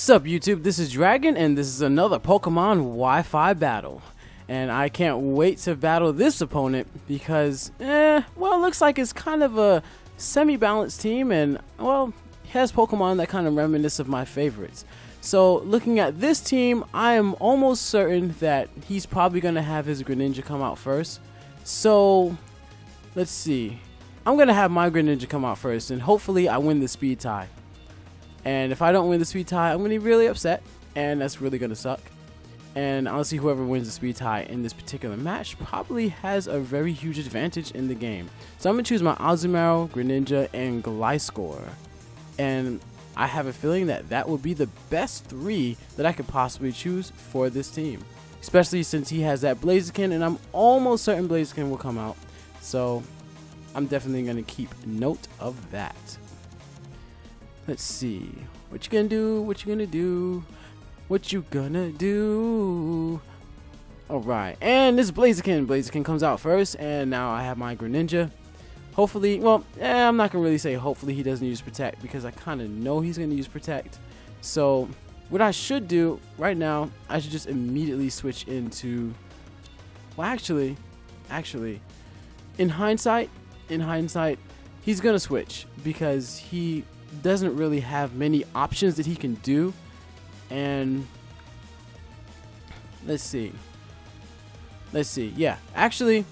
What's up, YouTube? This is Dragon, and this is another Pokemon Wi-Fi battle. And I can't wait to battle this opponent because, well, it looks like it's kind of a semi-balanced team, and, well, he has Pokemon that kind of reminisce of my favorites. So, looking at this team, I am almost certain that he's probably going to have his Greninja come out first. So, let's see. I'm going to have my Greninja come out first, and hopefully I win the speed tie. And if I don't win the speed tie, I'm going to be really upset, and that's really going to suck. And honestly, whoever wins the speed tie in this particular match probably has a very huge advantage in the game. So I'm going to choose my Azumarill, Greninja, and Gliscor. And I have a feeling that that will be the best three that I could possibly choose for this team. Especially since he has that Blaziken, and I'm almost certain Blaziken will come out. So I'm definitely going to keep note of that. Let's see. What you gonna do? What you gonna do? What you gonna do? Alright, and this Blaziken. Blaziken comes out first, and now I have my Greninja. Hopefully, well, I'm not gonna really say hopefully he doesn't use Protect, because I kind of know he's gonna use Protect. So, what I should do right now, I should just immediately switch into, well, actually, in hindsight, he's gonna switch, because he doesn't really have many options that he can do. And let's see, yeah, actually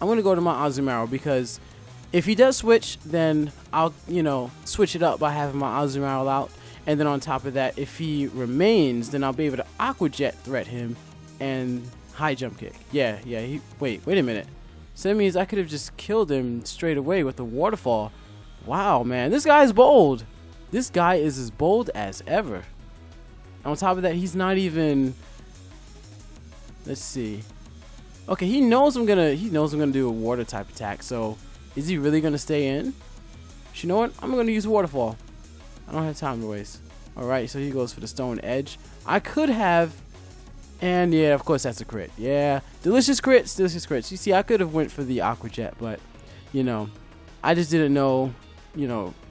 I'm gonna go to my Azumarill, because if he does switch, then I'll, switch it up by having my Azumarill out, and then on top of that, if he remains, then I'll be able to Aqua Jet threat him and high jump kick. Yeah, wait a minute, so that means I could have just killed him straight away with the waterfall. Wow, man, this guy is bold. This guy is as bold as ever. On top of that, he's not even. Let's see. Okay, he knows I'm gonna do a water type attack. So, is he really gonna stay in? But you know what? I'm gonna use waterfall. I don't have time to waste. All right, so he goes for the Stone Edge. I could have, and yeah, of course that's a crit. Yeah, delicious crits, delicious crits. You see, I could have went for the Aqua Jet, but I just didn't know.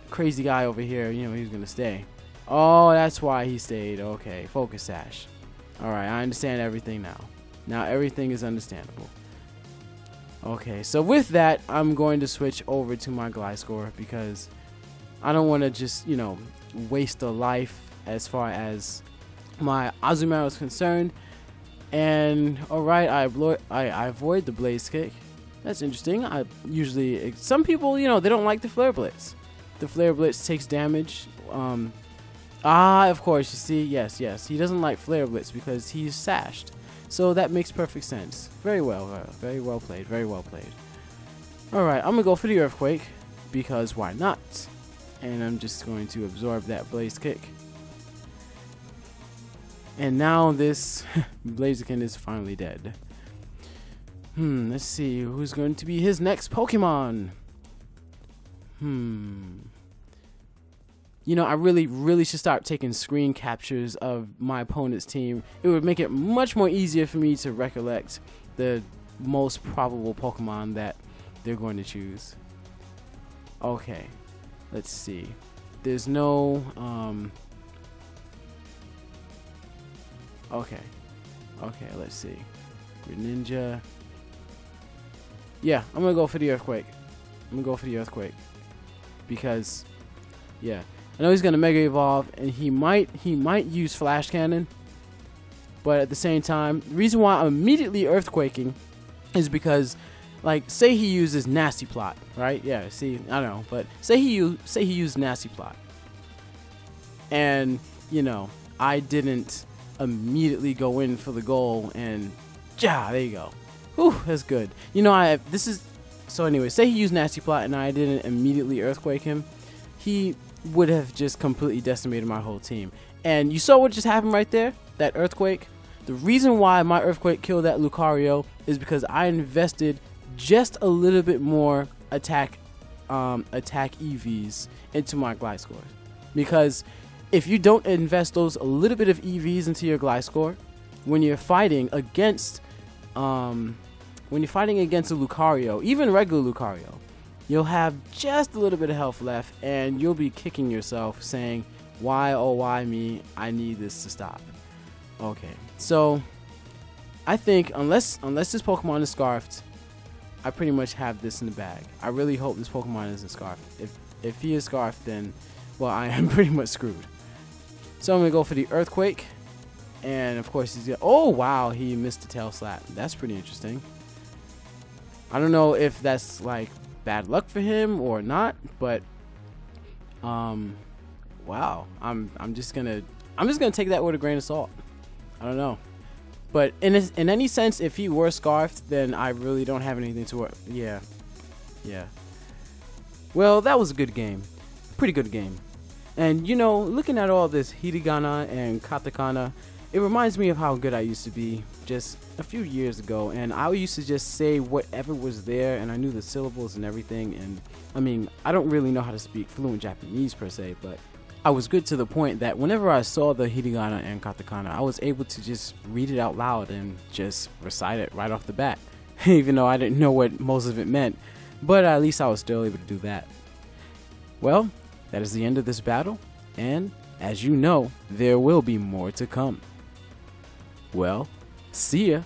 Crazy guy over here, he was gonna stay. Oh, that's why he stayed. Okay, Focus Sash. Alright, I understand everything now. Now everything is understandable. Okay, so with that, I'm going to switch over to my Gliscor, because I don't want to just, waste a life as far as my Azumarill is concerned. And alright, I avoid the Blaze Kick. That's interesting. Some people, they don't like the Flare Blitz. The Flare Blitz takes damage. Of course, you see, yes, he doesn't like Flare Blitz because he's sashed. So that makes perfect sense. Very well played, very well played. Alright, I'm going to go for the Earthquake, because why not? And I'm just going to absorb that Blaze Kick. And now this Blaziken is finally dead. Let's see, who's going to be his next Pokemon? I really should start taking screen captures of my opponent's team. It would make it much more easier for me to recollect the most probable Pokemon that they're going to choose. Okay, let's see. There's no, okay, let's see. Greninja. Yeah, I'm gonna go for the Earthquake. Because, yeah, I know he's gonna Mega Evolve, and he might use Flash Cannon. But at the same time, the reason why I'm immediately Earthquaking is because, like, say he uses Nasty Plot, right? Yeah, see, I don't know, but say he used Nasty Plot, and I didn't immediately go in for the goal, and there you go. Whew, that's good. So anyway, say he used Nasty Plot and I didn't immediately Earthquake him, he would have just completely decimated my whole team. And you saw what just happened right there? That Earthquake? The reason why my Earthquake killed that Lucario is because I invested just a little bit more attack EVs into my Gliscor. Because if you don't invest those a little bit of EVs into your Gliscor, when you're fighting against a Lucario, even regular Lucario, you'll have just a little bit of health left, and you'll be kicking yourself saying, Why, oh why me? I need this to stop. Okay, so I think unless this Pokemon is scarfed, I pretty much have this in the bag. I really hope this Pokemon isn't scarfed. If he is scarfed, then, well, I am pretty much screwed. So I'm going to go for the Earthquake. And, of course, he's going to... Oh, wow, he missed the Tail Slap. That's pretty interesting. I don't know if that's, like, bad luck for him or not, but... wow. I'm just going to take that with a grain of salt. I don't know. But in any sense, if he were scarfed, then I really don't have anything to work. Yeah. Well, that was a good game. Pretty good game. And, you know, looking at all this hiragana and katakana, it reminds me of how good I used to be just a few years ago. And I used to just say whatever was there, and I knew the syllables and everything. And, I mean, I don't really know how to speak fluent Japanese per se, but I was good to the point that whenever I saw the hiragana and katakana, I was able to just read it out loud and just recite it right off the bat, even though I didn't know what most of it meant, but at least I was still able to do that. Well, that is the end of this battle, and as you know, there will be more to come. Well, see ya.